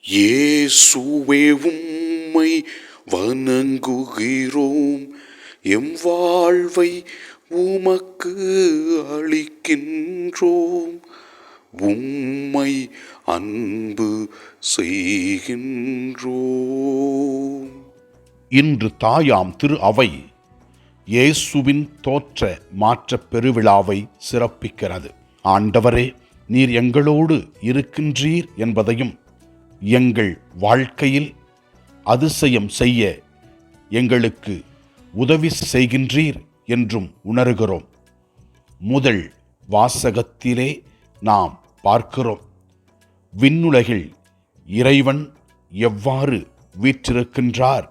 இயேசுவே உம்மை வணங்குகிறோம், எம் வாழ்வை உமக்கு அளிக்கின்றோம், உம்மை அன்பு செய்கின்றோம். இன்று தாயாம் திரு அவை இயேசுவின் தோற்ற மாற்றப் பெருவிழாவை சிறப்பிக்கிறது. ஆண்டவரே, நீர் எங்களோடு இருக்கின்றீர் என்பதையும், எங்கள் வாழ்க்கையில் அதிசயம் செய்ய எங்களுக்கு உதவி செய்கின்றீர் என்றும் உணர்கிறோம். முதல் வாசகத்திலே நாம் பார்க்கிறோம், விண்ணுலகில் இறைவன் எவ்வாறு வீற்றிருக்கின்றார்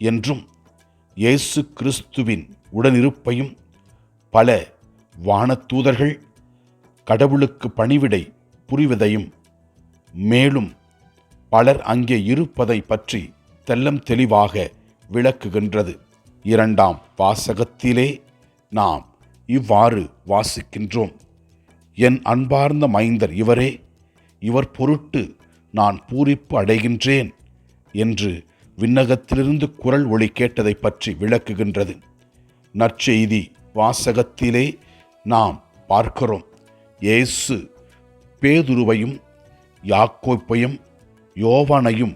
என்றும், இயேசு கிறிஸ்துவின் உடனிருப்பையும், பல வானதூதர்கள் கடவுளுக்கு பணிவிடை புரிவதையும், மேலும் பலர் அங்கே இருப்பதை பற்றி தெல்லம் தெளிவாக விளக்குகின்றது. இரண்டாம் வாசகத்திலே நாம் இவ்வாறு வாசிக்கின்றோம், என் அன்பார்ந்த மைந்தர் இவரே, இவர் பொருட்டு நான் பூரிப்பு அடைகின்றேன் என்று விண்ணகத்திலிருந்து குரல் ஒலி கேட்டதை பற்றி விளக்குகின்றது. நற்செய்தி வாசகத்திலே நாம் பார்க்கிறோம், இயேசு பேதுருவையும் யாக்கோப்பையும் யோவானையும்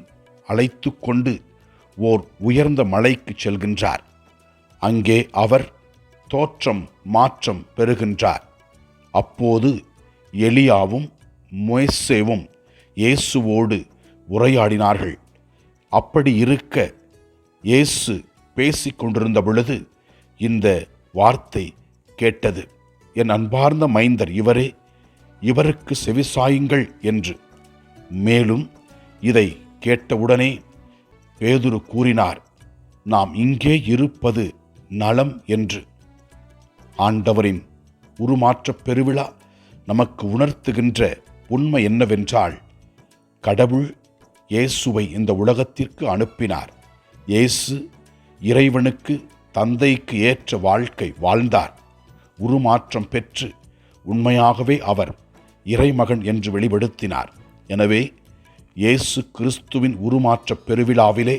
அழைத்து கொண்டு ஓர் உயர்ந்த மலைக்கு செல்கின்றார். அங்கே அவர் தோற்றம் மாற்றம் பெறுகின்றார். அப்போது எலியாவும் மோசேவும் இயேசுவோடு உரையாடினார்கள். அப்படி இருக்க இயேசு பேசிக்கொண்டிருந்த பொழுது இந்த வார்த்தை கேட்டது, என் அன்பார்ந்த மைந்தர் இவரே, இவருக்கு செவிசாயுங்கள் என்று. மேலும் இதை கேட்டவுடனே பேதுரு கூறினார், நாம் இங்கே இருப்பது நலம் என்று. ஆண்டவரின் உருமாற்றப் பெருவிழா நமக்கு உணர்த்துகின்ற உண்மை என்னவென்றால், கடவுள் இயேசுவை இந்த உலகத்திற்கு அனுப்பினார். இயேசு இறைவனுக்கு தந்தைக்கு ஏற்ற வாழ்க்கை வாழ்ந்தார். உருமாற்றம் பெற்று உண்மையாகவே அவர் இறைமகன் என்று வெளிப்படுத்தினார். எனவே இயேசு கிறிஸ்துவின் உருமாற்றப் பெருவிழாவிலே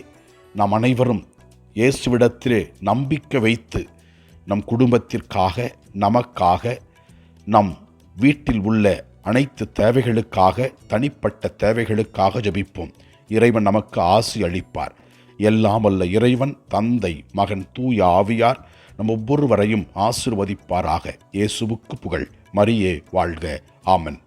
நாம் அனைவரும் இயேசுவிடத்திலே நம்பிக்கை வைத்து நம் குடும்பத்திற்காக, நமக்காக, நம் வீட்டில் உள்ள அனைத்து தேவைகளுக்காக, தனிப்பட்ட தேவைகளுக்காக ஜெபிப்போம். இறைவன் நமக்கு ஆசி அளிப்பார். எல்லாம் வல்ல இறைவன் தந்தை, மகன், தூய ஆவியார் நம் ஒவ்வொருவரையும் ஆசீர்வதிப்பாராக. இயேசுவுக்கு புகழ். மரியே வாழ்க. ஆமென்.